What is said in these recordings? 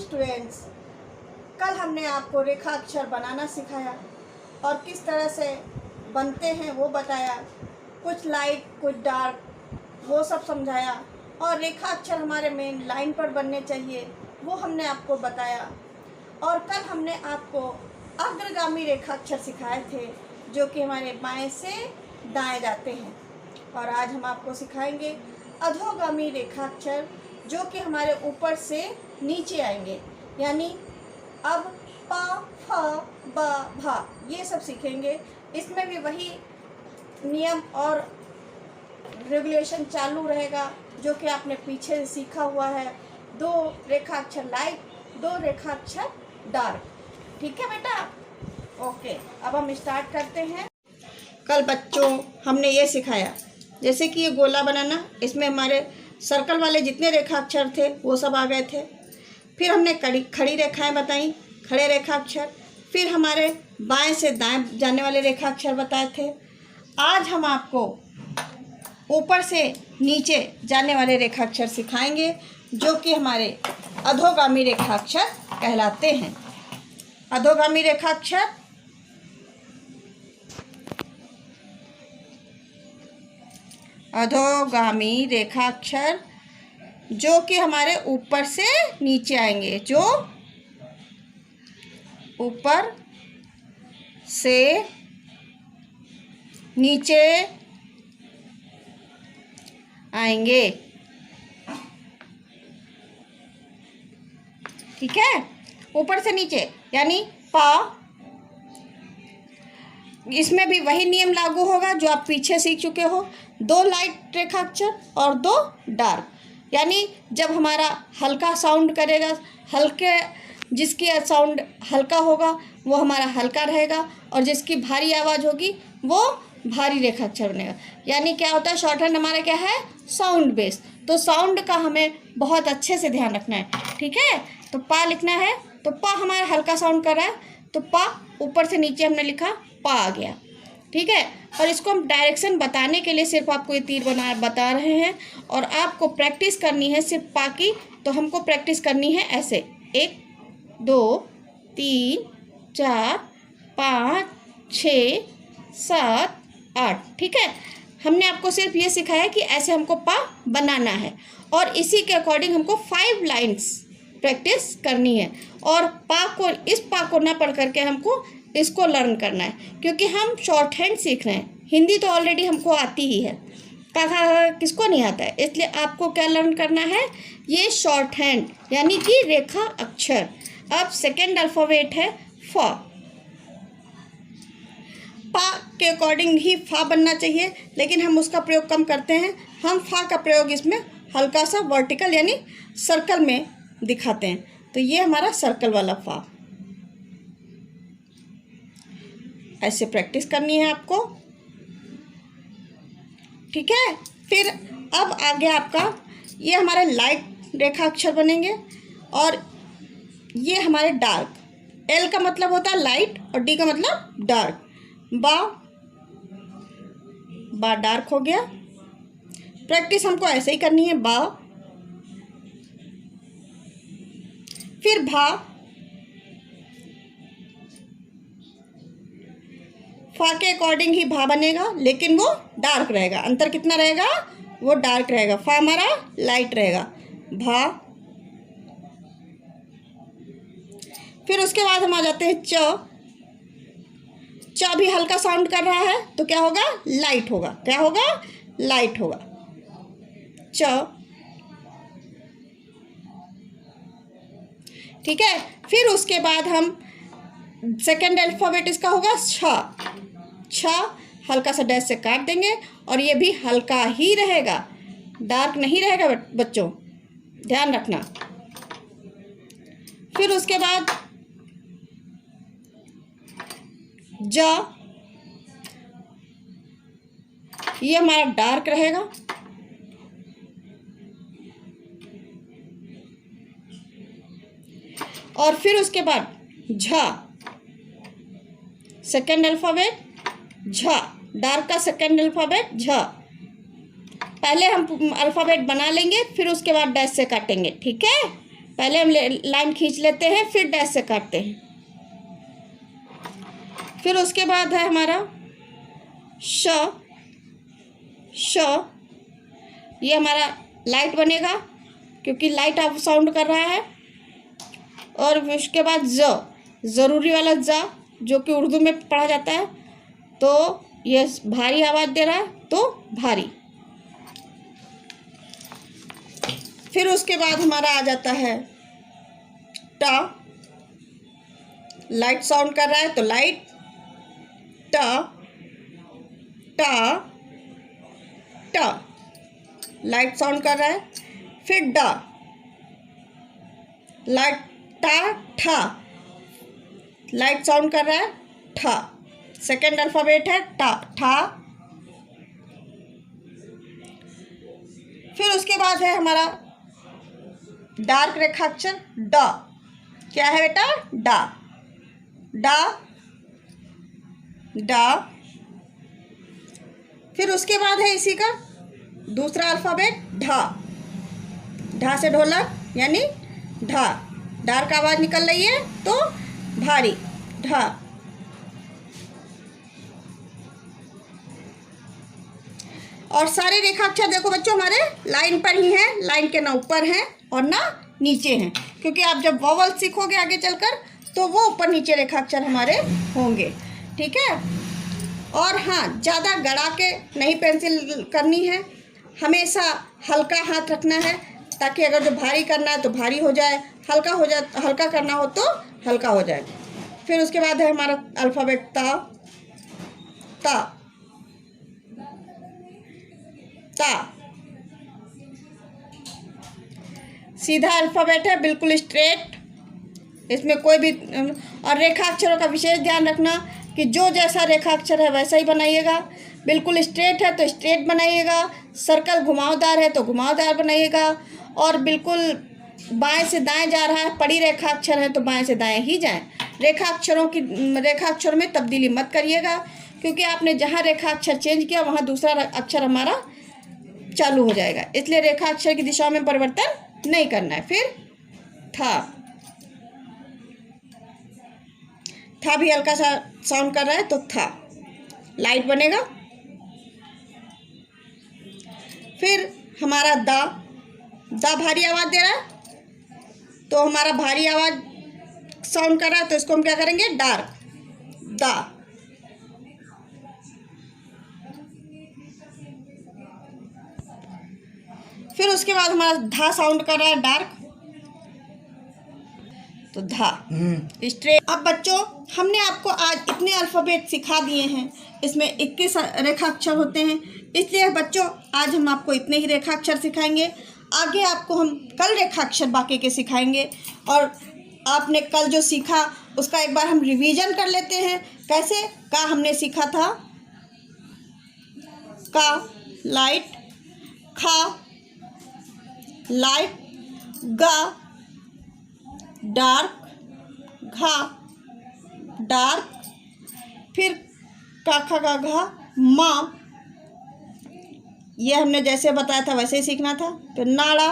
Students, कल हमने आपको रेखा अक्षर बनाना सिखाया और किस तरह से बनते हैं वो बताया। कुछ लाइट कुछ डार्क वो सब समझाया और रेखा अक्षर हमारे मेन लाइन पर बनने चाहिए वो हमने आपको बताया। और कल हमने आपको अग्रगामी रेखा अक्षर सिखाए थे जो कि हमारे बाएं से दाएं जाते हैं। और आज हम आपको सिखाएंगे अधोगामी रेखा अक्षर जो कि हमारे ऊपर से नीचे आएंगे, यानी अब पा फा बा भा ये सब सीखेंगे। इसमें भी वही नियम और रेगुलेशन चालू रहेगा जो कि आपने पीछे से सीखा हुआ है। 2 रेखा अक्षर लाइट, 2 रेखा अक्षर डार्क। ठीक है बेटा, ओके। अब हम स्टार्ट करते हैं। कल बच्चों हमने ये सिखाया जैसे कि ये गोला बनाना, इसमें हमारे सर्कल वाले जितने रेखा अक्षर थे वो सब आ गए थे। फिर हमने खड़ी रेखाएं बताई, खड़े रेखा अक्षर। फिर हमारे बाएं से दाएं जाने वाले रेखा अक्षर बताए थे। आज हम आपको ऊपर से नीचे जाने वाले रेखा अक्षर सिखाएंगे जो कि हमारे अधोगामी रेखा अक्षर कहलाते हैं। अधोगामी रेखा अक्षर अधोगामी रेखा अक्षर जो कि हमारे ऊपर से नीचे आएंगे, जो ऊपर से नीचे आएंगे। ठीक है, ऊपर से नीचे यानी पा। इसमें भी वही नियम लागू होगा जो आप पीछे सीख चुके हो। 2 लाइट रेखा अक्षर और 2 डार्क, यानी जब हमारा हल्का साउंड करेगा, हल्के जिसकी साउंड हल्का होगा वो हमारा हल्का रहेगा और जिसकी भारी आवाज़ होगी वो भारी रेखा अक्षर बनेगा। यानी क्या होता है, शॉर्ट हैंड हमारा क्या है, साउंड बेस। तो साउंड का हमें बहुत अच्छे से ध्यान रखना है। ठीक है, तो पा लिखना है, तो पा हमारा हल्का साउंड कर रहा है, तो पा ऊपर से नीचे हमने लिखा, पा आ गया। ठीक है, और इसको हम डायरेक्शन बताने के लिए सिर्फ आपको ये तीर बता रहे हैं और आपको प्रैक्टिस करनी है सिर्फ पा की। तो हमको प्रैक्टिस करनी है ऐसे 1 2 3 4 5 6 7 8। ठीक है, हमने आपको सिर्फ ये सिखाया कि ऐसे हमको पा बनाना है और इसी के अकॉर्डिंग हमको 5 लाइन्स प्रैक्टिस करनी है। और पा को, इस पा को ना पढ़ करके हमको इसको लर्न करना है, क्योंकि हम शॉर्ट हैंड सीख रहे हैं। हिंदी तो ऑलरेडी हमको आती ही है, का किसको नहीं आता है, इसलिए आपको क्या लर्न करना है, ये शॉर्ट हैंड यानी कि रेखा अक्षर। अब सेकेंड अल्फ़ाबेट है फा। पा के अकॉर्डिंग ही फा बनना चाहिए, लेकिन हम उसका प्रयोग कम करते हैं। हम फा का प्रयोग इसमें हल्का सा वर्टिकल यानी सर्कल में दिखाते हैं। तो ये हमारा सर्कल वाला फा। ऐसे प्रैक्टिस करनी है आपको। ठीक है, फिर अब आगे आपका ये हमारे लाइट रेखा अक्षर बनेंगे और ये हमारे डार्क। एल का मतलब होता है लाइट और डी का मतलब डार्क। बा डार्क हो गया। प्रैक्टिस हमको ऐसे ही करनी है, बा। फिर भा, फा के अकॉर्डिंग ही भा बनेगा, लेकिन वो डार्क रहेगा। अंतर कितना रहेगा, वो डार्क रहेगा। फा हमारा लाइट रहेगा, भा। फिर उसके बाद हम आ जाते हैं च। च भी हल्का साउंड कर रहा है तो क्या होगा, लाइट होगा। क्या होगा, लाइट होगा। च। ठीक है, फिर उसके बाद हम सेकेंड अल्फ़ाबेट इसका होगा छ। छ हल्का सा डैश से काट देंगे और ये भी हल्का ही रहेगा, डार्क नहीं रहेगा बच्चों, ध्यान रखना। फिर उसके बाद ज, ये हमारा डार्क रहेगा। और फिर उसके बाद झ, सेकेंड अल्फ़ाबेट झ, डार्क का सेकेंड अल्फ़ाबेट झ। पहले हम अल्फ़ाबेट बना लेंगे फिर उसके बाद डैश से काटेंगे। ठीक है, पहले हम लाइन खींच लेते हैं, फिर डैश से काटते हैं। फिर उसके बाद है हमारा श, ये हमारा लाइट बनेगा क्योंकि लाइट आप साउंड कर रहा है। और उसके बाद ज़रूरी वाला ज, जो कि उर्दू में पढ़ा जाता है, तो ये भारी आवाज़ दे रहा है तो भारी। फिर उसके बाद हमारा आ जाता है ट, लाइट साउंड कर रहा है तो लाइट, ट ट ट, लाइट साउंड कर रहा है। फिर ड, लाइट, टा ठा, लाइट साउंड कर रहा है, ठा। सेकेंड अल्फ़ाबेट है टा, ठा। फिर उसके बाद है हमारा डार्क रेखाक्षर ड। क्या है बेटा? डा, डा, डा। फिर उसके बाद है इसी का दूसरा अल्फ़ाबेट ढा। ढा से ढोलक यानी ढा, डार्क आवाज़ निकल रही है तो भारी, ढा। और सारे रेखाक्षर देखो बच्चों हमारे लाइन पर ही हैं, लाइन के ना ऊपर हैं और ना नीचे हैं, क्योंकि आप जब वॉवल सीखोगे आगे चलकर तो वो ऊपर नीचे रेखाक्षर हमारे होंगे। ठीक है। और हाँ, ज़्यादा गड़ा के नहीं पेंसिल करनी है, हमेशा हल्का हाथ रखना है ताकि अगर जो भारी करना है तो भारी हो जाए, हल्का करना हो तो हल्का हो जाए। फिर उसके बाद है हमारा अल्फ़ाबेट ता, ता, ता। सीधा अल्फ़ाबेट है, बिल्कुल स्ट्रेट, इसमें कोई भी। और रेखाक्षरों का विशेष ध्यान रखना कि जो जैसा रेखाक्षर है वैसा ही बनाइएगा। बिल्कुल स्ट्रेट है तो स्ट्रेट बनाइएगा, सर्कल घुमावदार है तो घुमावदार बनाइएगा, और बिल्कुल बाएं से दाएं जा रहा है, पड़ी रेखाक्षर है तो बाएं से दाएं ही जाएं। रेखाक्षरों में तब्दीली मत करिएगा, क्योंकि आपने जहां रेखाक्षर चेंज किया वहां दूसरा अक्षर हमारा चालू हो जाएगा, इसलिए रेखाक्षर की दिशा में परिवर्तन नहीं करना है। फिर था, था भी हल्का सा साउंड कर रहा है तो था, लाइट बनेगा। फिर हमारा दा, दा भारी आवाज़ दे रहा है तो हमारा भारी आवाज़ साउंड कर रहा है तो इसको हम क्या करेंगे? डार्क, दा। फिर उसके बाद हमारा धा साउंड कर रहा है डार्क, तो धा, स्ट्रेट। अब बच्चों हमने आपको आज इतने अल्फ़ाबेट सिखा दिए हैं, इसमें 21 रेखाक्षर होते हैं, इसलिए बच्चों आज हम आपको इतने ही रेखाक्षर सिखाएंगे। आगे आपको हम कल रेखाक्षर बाकी के सिखाएंगे, और आपने कल जो सीखा उसका एक बार हम रिवीजन कर लेते हैं। कैसे? का हमने सीखा था, का लाइट, खा लाइट, गा डार्क, घा डार्क, फिर का खा गा घा मा, ये हमने जैसे बताया था वैसे ही सीखना था। फिर नाड़ा,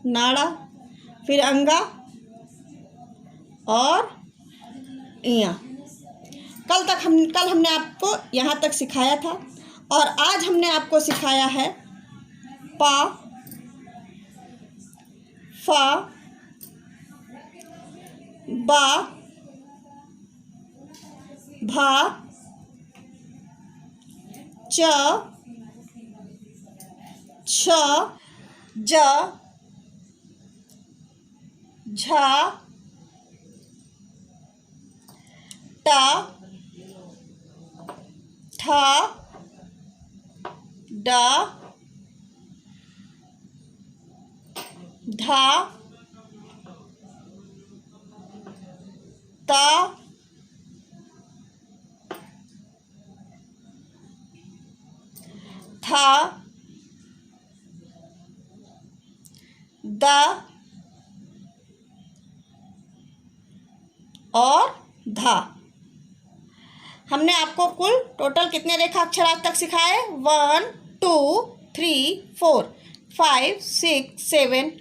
नाड़ा, फिर अंगा और इया। कल हमने आपको यहाँ तक सिखाया था, और आज हमने आपको सिखाया है पा, फा, बा, भा, च, छ, ज, झा, टा, ठा, डा, धा, ता, था, दा और धा। हमने आपको कुल टोटल कितने रेखाक्षर आज तक सिखाए? 1 2 3 4। 5, 6, 7,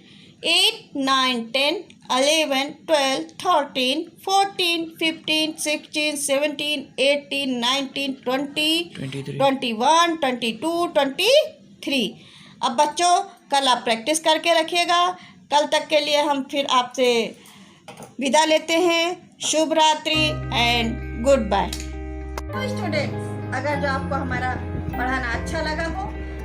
8, 9, 10, 11, 12, 13, 14, 15, 16, 17, 18, 19, 20, 21, 22, 23। अब बच्चों कल आप प्रैक्टिस करके रखिएगा। कल तक के लिए हम फिर आपसे विदा लेते हैं। शुभ रात्रि एंड गुड बाय। स्टूडेंट्स, अगर जो आपको हमारा पढ़ाना अच्छा लगा हो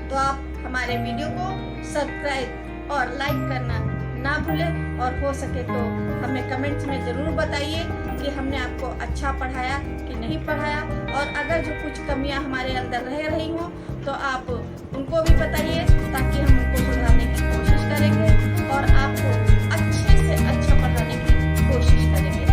तो आप हमारे वीडियो को सब्सक्राइब और लाइक करना ना भूलें, और हो सके तो हमें कमेंट्स में ज़रूर बताइए कि हमने आपको अच्छा पढ़ाया कि नहीं पढ़ाया, और अगर जो कुछ कमियां हमारे अंदर रह रही हों तो आप उनको भी बताइए, ताकि हम उनको सुधारने की कोशिश करेंगे और आपको अच्छे से अच्छा पढ़ाने की कोशिश करेंगे।